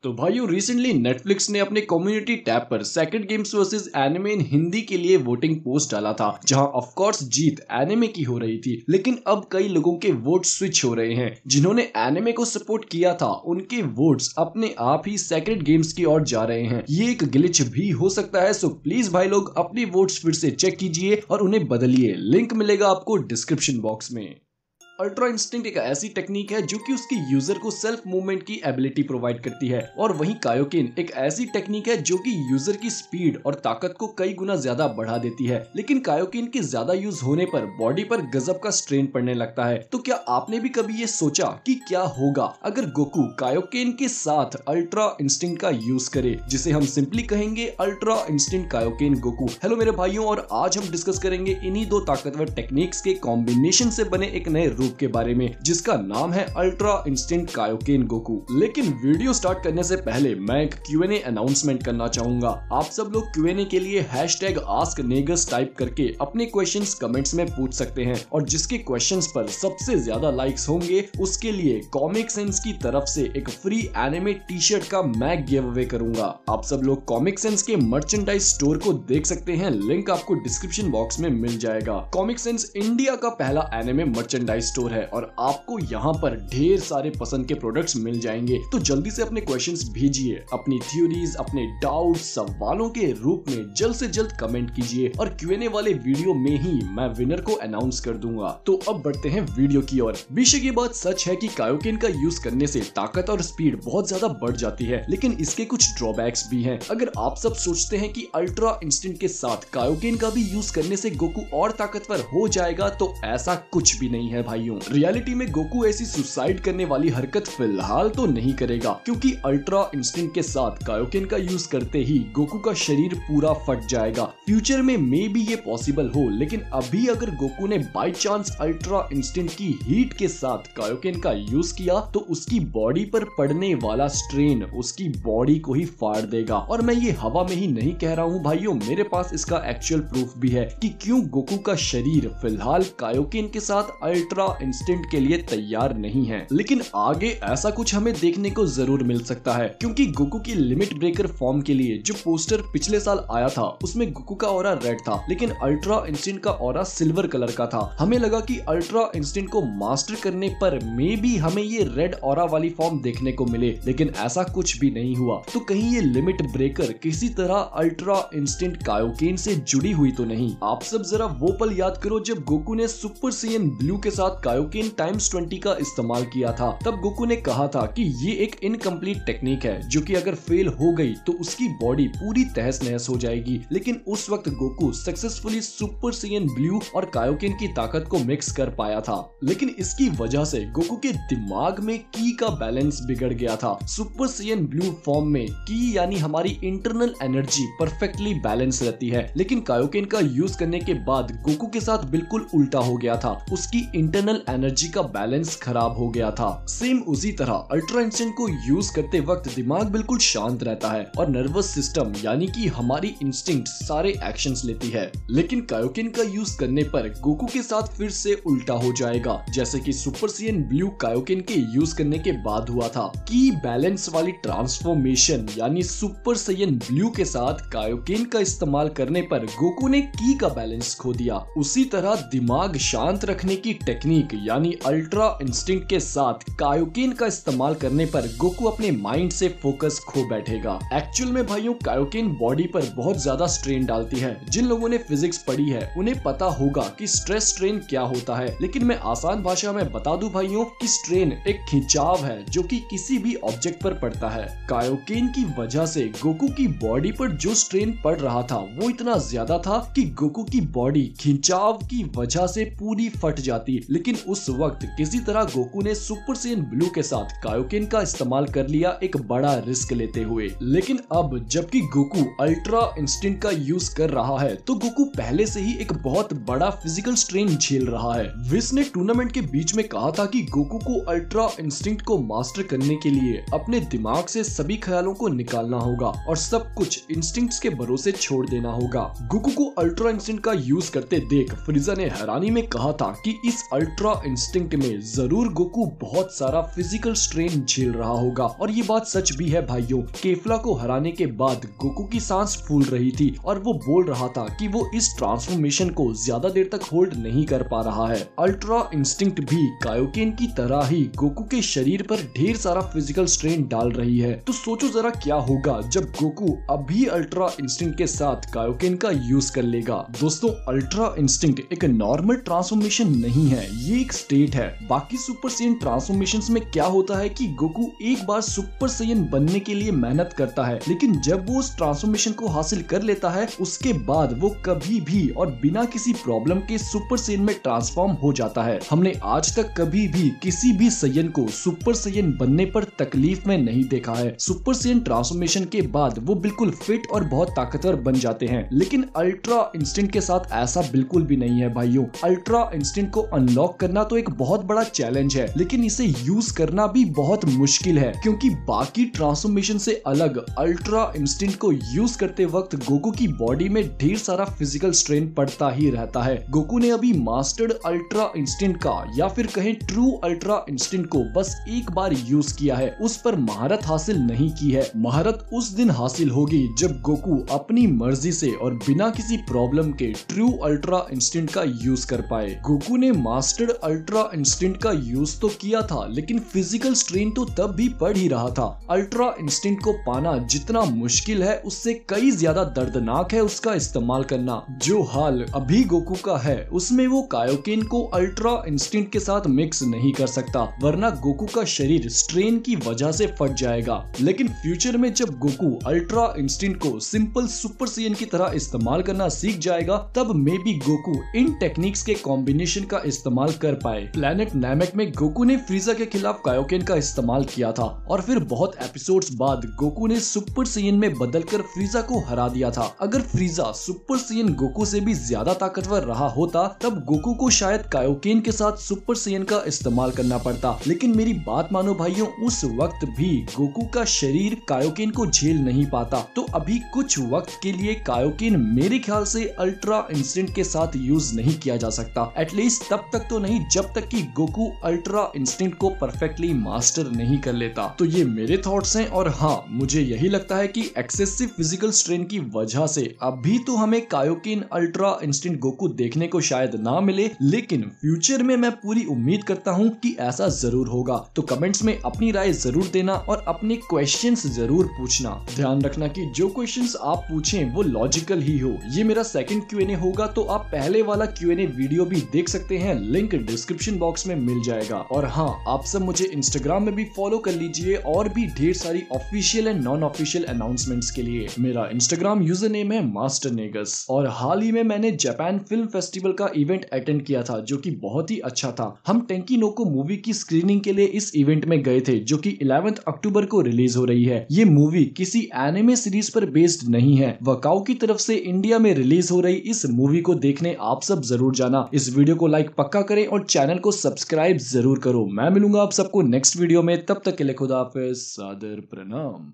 तो भाइयों recently Netflix ने अपने कम्युनिटी टैब पर सेक्रेड गेम्स वर्सेस एनिमे इन हिंदी के लिए वोटिंग पोस्ट डाला था, जहां ऑफ कोर्स जीत एनिमे की हो रही थी। लेकिन अब कई लोगों के वोट स्विच हो रहे हैं। जिन्होंने एनिमे को सपोर्ट किया था उनके वोट्स अपने आप ही सेक्रेड गेम्स की ओर जा रहे हैं। ये एक ग्लिच भी हो सकता है, सो प्लीज भाई लोग अपने वोट्स फिर से चेक कीजिए और उन्हें बदलिए। लिंक मिलेगा आपको डिस्क्रिप्शन बॉक्स में। अल्ट्रा इंस्टिंक्ट एक ऐसी टेक्निक है जो कि उसकी यूजर को सेल्फ मूवमेंट की एबिलिटी प्रोवाइड करती है, और वहीं कायोकिन एक ऐसी टेक्निक है जो कि यूजर की स्पीड और ताकत को कई गुना ज्यादा बढ़ा देती है। लेकिन कायोकिन के ज्यादा यूज होने पर बॉडी पर गजब का स्ट्रेन पड़ने लगता है। तो क्या आपने भी कभी ये सोचा कि क्या होगा अगर गोकू कायोकिन के साथ अल्ट्रा इंस्टिंक्ट का यूज करे, जिसे हम सिंपली कहेंगे अल्ट्रा इंस्टिंक्ट कायोकिन गोकू। हेलो मेरे भाइयों, और आज हम डिस्कस करेंगे इन्हीं दो ताकतवर टेक्निक्स के कॉम्बिनेशन से बने एक नए के बारे में, जिसका नाम है अल्ट्रा इंस्टिंक्ट कायोकिन गोकू। लेकिन वीडियो स्टार्ट करने से पहले मैं एक Q&A अनाउंसमेंट करना चाहूंगा। आप सब लोग Q&A के लिए #AskNegus टाइप करके अपने क्वेश्चंस कमेंट्स में पूछ सकते हैं, और जिसके क्वेश्चंस पर सबसे ज्यादा लाइक्स होंगे उसके लिए कॉमिक सेंस की तरफ से एक फ्री एनिमे टी शर्ट का मैं गिव अवे करूंगा। आप सब लोग कॉमिक सेंस के मर्चेंडाइज स्टोर को देख सकते हैं, लिंक आपको डिस्क्रिप्शन बॉक्स में मिल जाएगा। कॉमिक सेंस इंडिया का पहला एनिमे मर्चेंडाइज स्टोर है और आपको यहाँ पर ढेर सारे पसंद के प्रोडक्ट्स मिल जाएंगे। तो जल्दी से अपने क्वेश्चंस भेजिए, अपनी थ्योरीज, अपने डाउट्स सवालों के रूप में जल्द से जल्द कमेंट कीजिए, और Q&A वाले वीडियो में ही मैं विनर को अनाउंस कर दूंगा। तो अब बढ़ते हैं वीडियो की ओर। बेशक ये बात सच है कि कायोकिन का यूज करने से ताकत और स्पीड बहुत ज्यादा बढ़ जाती है, लेकिन इसके कुछ ड्रॉबैक्स भी हैं। अगर आप सब सोचते हैं कि अल्ट्रा इंस्टिंक्ट के साथ कायोकिन का भी यूज करने से गोकू और ताकतवर हो जाएगा, तो ऐसा कुछ भी नहीं है भाइयों। रियलिटी में गोकू ऐसी सुसाइड करने वाली हरकत फिलहाल तो नहीं करेगा, क्योंकि अल्ट्रा इंस्टिंक्ट के साथ कायोकिन का यूज करते ही गोकू का शरीर पूरा फट जाएगा। फ्यूचर में मे बी ये पॉसिबल हो, लेकिन अभी अगर गोकू ने बाय चांस अल्ट्रा इंस्टिंक्ट की हीट के साथ कायोकिन का यूज किया तो उसकी बॉडी पर पड़ने वाला स्ट्रेन उसकी बॉडी को ही फाड़ देगा। और मैं ये हवा में ही नहीं कह रहा हूँ भाइयों, मेरे पास इसका एक्चुअल प्रूफ भी है कि क्यों गोकू का शरीर फिलहाल कायोकिन के साथ अल्ट्रा इंस्टिंक्ट के लिए तैयार नहीं है। लेकिन आगे ऐसा कुछ हमें देखने को जरूर मिल सकता है, क्योंकि गोकू की लिमिट ब्रेकर फॉर्म के लिए जो पोस्टर पिछले साल आया था उसमें गोकू का ऑरा रेड था, लेकिन अल्ट्रा इंस्टिंक्ट का ऑरा सिल्वर कलर का था। हमें लगा कि अल्ट्रा इंस्टिंक्ट को मास्टर करने पर मे बी हमें ये रेड ऑरा वाली फॉर्म देखने को मिले, लेकिन ऐसा कुछ भी नहीं हुआ। तो कहीं ये लिमिट ब्रेकर किसी तरह अल्ट्रा इंस्टिंक्ट कायोकिन से जुड़ी हुई तो नहीं। आप सब जरा वो पल याद करो जब गोकू ने सुपर सैयन ब्लू के साथ कायोकिन ×20 का इस्तेमाल किया था। तब गोकू ने कहा था कि ये एक इनकम्प्लीट टेक्निक है, जो कि अगर फेल हो गई तो उसकी बॉडी पूरी तहस नहस हो जाएगी। लेकिन उस वक्त Goku successfully super Saiyan blue और कायोकिन की ताकत को मिक्स कर पाया था। लेकिन इसकी वजह से गोकू के दिमाग में की का बैलेंस बिगड़ गया था। सुपर सैयन ब्लू फॉर्म में की यानी हमारी इंटरनल एनर्जी परफेक्टली बैलेंस रहती है, लेकिन कायोकिन का यूज करने के बाद गोकू के साथ बिल्कुल उल्टा हो गया था। उसकी इंटरनल एनर्जी का बैलेंस खराब हो गया था। सेम उसी तरह अल्ट्रा इंस्टिंक्ट को यूज करते वक्त दिमाग बिल्कुल शांत रहता है और नर्वस सिस्टम यानी कि हमारी इंस्टिंक्ट सारे एक्शंस लेती है। लेकिन कायोकिन का यूज करने पर गोकू के साथ फिर से उल्टा हो जाएगा, जैसे कि सुपर सैयन ब्लू कायोकिन के यूज करने के बाद हुआ था। की बैलेंस वाली ट्रांसफॉर्मेशन यानी सुपर सैयन ब्लू के साथ कायोकिन का इस्तेमाल करने पर गोकू ने की का बैलेंस खो दिया। उसी तरह दिमाग शांत रखने की टेक्निक यानी अल्ट्रा इंस्टिंक्ट के साथ कायोकिन का इस्तेमाल करने पर गोकू अपने माइंड से फोकस खो बैठेगा। एक्चुअल में भाइयों कायोकिन बॉडी पर बहुत ज्यादा स्ट्रेन डालती है। जिन लोगों ने फिजिक्स पढ़ी है उन्हें पता होगा कि स्ट्रेस स्ट्रेन क्या होता है, लेकिन मैं आसान भाषा में बता दूं भाइयों कि स्ट्रेन एक खिंचाव है जो कि किसी भी ऑब्जेक्ट पर पड़ता है। कायोकिन की वजह से गोकू की बॉडी पर जो स्ट्रेन पड़ रहा था वो इतना ज्यादा था कि गोकू की बॉडी खिंचाव की वजह से पूरी फट जाती। लेकिन उस वक्त किसी तरह गोकू ने सुपर सैयन ब्लू के साथ कायोकिन का इस्तेमाल कर लिया एक बड़ा रिस्क लेते हुए। लेकिन अब जबकि गोकू अल्ट्रा इंस्टिंक्ट का यूज कर रहा है तो गोकू पहले से ही एक बहुत बड़ा फिजिकल स्ट्रेन झेल रहा है। विस ने टूर्नामेंट के बीच में कहा था कि गोकू को अल्ट्रा इंस्टिंक्ट को मास्टर करने के लिए अपने दिमाग से सभी ख्यालों को निकालना होगा और सब कुछ इंस्टिंक्ट्स के भरोसे छोड़ देना होगा। गोकू को अल्ट्रा इंस्टिंक्ट का यूज करते देख फ्रीजा ने हैरानी में कहा था कि इस अल्ट्रा अल्ट्रा इंस्टिंक्ट में जरूर गोकू बहुत सारा फिजिकल स्ट्रेन झेल रहा होगा। और ये बात सच भी है भाइयों, केफला को हराने के बाद गोकू की सांस फूल रही थी और वो बोल रहा था कि वो इस ट्रांसफॉर्मेशन को ज्यादा देर तक होल्ड नहीं कर पा रहा है। अल्ट्रा इंस्टिंक्ट भी कायोकेन की तरह ही गोकू के शरीर पर ढेर सारा फिजिकल स्ट्रेन डाल रही है। तो सोचो जरा क्या होगा जब गोकू अभी अल्ट्रा इंस्टिंक्ट के साथ कायोकेन का यूज कर लेगा। दोस्तों, अल्ट्रा इंस्टिंक्ट एक नॉर्मल ट्रांसफॉर्मेशन नहीं है, ये एक स्टेट है। बाकी सुपर सैयन ट्रांसफॉर्मेशंस में क्या होता है कि गोकू एक बार सुपर सैयन बनने के लिए मेहनत करता है, लेकिन जब वो उस ट्रांसफॉर्मेशन को हासिल कर लेता है उसके बाद वो कभी भी और बिना किसी प्रॉब्लम के सुपर सैयन में ट्रांसफॉर्म हो जाता है। हमने आज तक कभी भी किसी भी सैयन को सुपर सैयन बनने पर तकलीफ में नहीं देखा है। सुपर सैयन ट्रांसफॉर्मेशन के बाद वो बिल्कुल फिट और बहुत ताकतवर बन जाते हैं, लेकिन अल्ट्रा इंस्टिंक्ट के साथ ऐसा बिल्कुल भी नहीं है भाइयों। अल्ट्रा इंस्टिंक्ट को अनलॉक करना तो एक बहुत बड़ा चैलेंज है, लेकिन इसे यूज करना भी बहुत मुश्किल है, क्योंकि बाकी ट्रांसफॉर्मेशन से अलग अल्ट्रा इंस्टिंक्ट को यूज करते वक्त गोकू की बॉडी में ढेर सारा फिजिकल स्ट्रेन पड़ता ही रहता है। गोकू ने अभी मास्टर्ड अल्ट्रा इंस्टिंक्ट का या फिर कहें ट्रू अल्ट्रा इंस्टिंक्ट को बस एक बार यूज किया है, उस पर महारत हासिल नहीं की है। महारत उस दिन हासिल होगी जब गोकू अपनी मर्जी से और बिना किसी प्रॉब्लम के ट्रू अल्ट्रा इंस्टिंक्ट का यूज कर पाए। गोकू ने मास्टर्ड अल्ट्रा इंस्टिंक्ट का यूज तो किया था, लेकिन फिजिकल स्ट्रेन तो तब भी पड़ ही रहा था। अल्ट्रा इंस्टिंक्ट को पाना जितना मुश्किल है उससे कई ज्यादा दर्दनाक है उसका इस्तेमाल करना। जो हाल अभी गोकू का है उसमें वो कायोकेन को अल्ट्रा इंस्टिंक्ट के साथ मिक्स नहीं कर सकता, वरना गोकू का शरीर स्ट्रेन की वजह से फट जाएगा। लेकिन फ्यूचर में जब गोकू अल्ट्रा इंस्टिंक्ट को सिंपल सुपर सैयन की तरह इस्तेमाल करना सीख जाएगा, तब may be Goku in techniques के कॉम्बिनेशन का इस्तेमाल कर पाए। प्लैनेट नैमेक में गोकू ने फ्रीजा के खिलाफ कायोकेन का इस्तेमाल किया था और फिर बहुत एपिसोड्स बाद गोकू ने सुपर सैयन में बदलकर फ्रीजा को हरा दिया था। अगर फ्रीजा सुपर सैयन गोकू से भी ज्यादा ताकतवर रहा होता तब गोकू को शायद कायोकेन के साथ सुपर सैयन का इस्तेमाल करना पड़ता। लेकिन मेरी बात मानो भाइयों, उस वक्त भी गोकू का शरीर कायोकेन को झेल नहीं पाता। तो अभी कुछ वक्त के लिए कायोकेन मेरे ख्याल से अल्ट्रा इंस्टिंक्ट के साथ यूज नहीं किया जा सकता, एटलीस्ट तब तक तो नहीं जब तक कि गोकू अल्ट्रा इंस्टिंक्ट को परफेक्टली मास्टर नहीं कर लेता। तो ये मेरे थॉट्स हैं और हाँ, मुझे यही लगता है कि एक्सेसिव फिजिकल स्ट्रेन की वजह से अभी तो हमें कायोकेन अल्ट्रा इंस्टिंक्ट गोकू देखने को शायद ना मिले, लेकिन फ्यूचर में मैं पूरी उम्मीद करता हूँ कि ऐसा जरूर होगा। तो कमेंट्स में अपनी राय जरूर देना और अपने क्वेश्चंस जरूर पूछना। ध्यान रखना कि जो क्वेश्चंस आप पूछें वो लॉजिकल ही हो। ये मेरा सेकंड Q&A होगा, तो आप पहले वाला Q&A वीडियो भी देख सकते हैं, लिंक डिस्क्रिप्शन बॉक्स में मिल जाएगा। और हाँ, आप सब मुझे इंस्टाग्राम में भी फॉलो कर लीजिए और भी ढेर सारी official and non official announcements के लिए। मेरा इंस्टाग्राम यूजर नेम है मास्टर नेगस। और हाल ही में मैंने जापान फिल्म फेस्टिवल का इवेंट अटेंड किया था, जो कि बहुत ही अच्छा था। हम टेंकी नो को मूवी की स्क्रीनिंग के लिए इस इवेंट में गए थे, जो कि 11 अक्टूबर को रिलीज हो रही है। ये मूवी किसी एनिमे सीरीज पर बेस्ड नहीं है। वकाओ की तरफ से इंडिया में रिलीज हो रही इस मूवी को देखने आप सब जरूर जाना। इस वीडियो को लाइक पक्का करें और चैनल को सब्सक्राइब जरूर करो। मैं मिलूंगा आप सबको नेक्स्ट वीडियो में, तब तक के लिए खुदा हाफिज, सादर प्रणाम।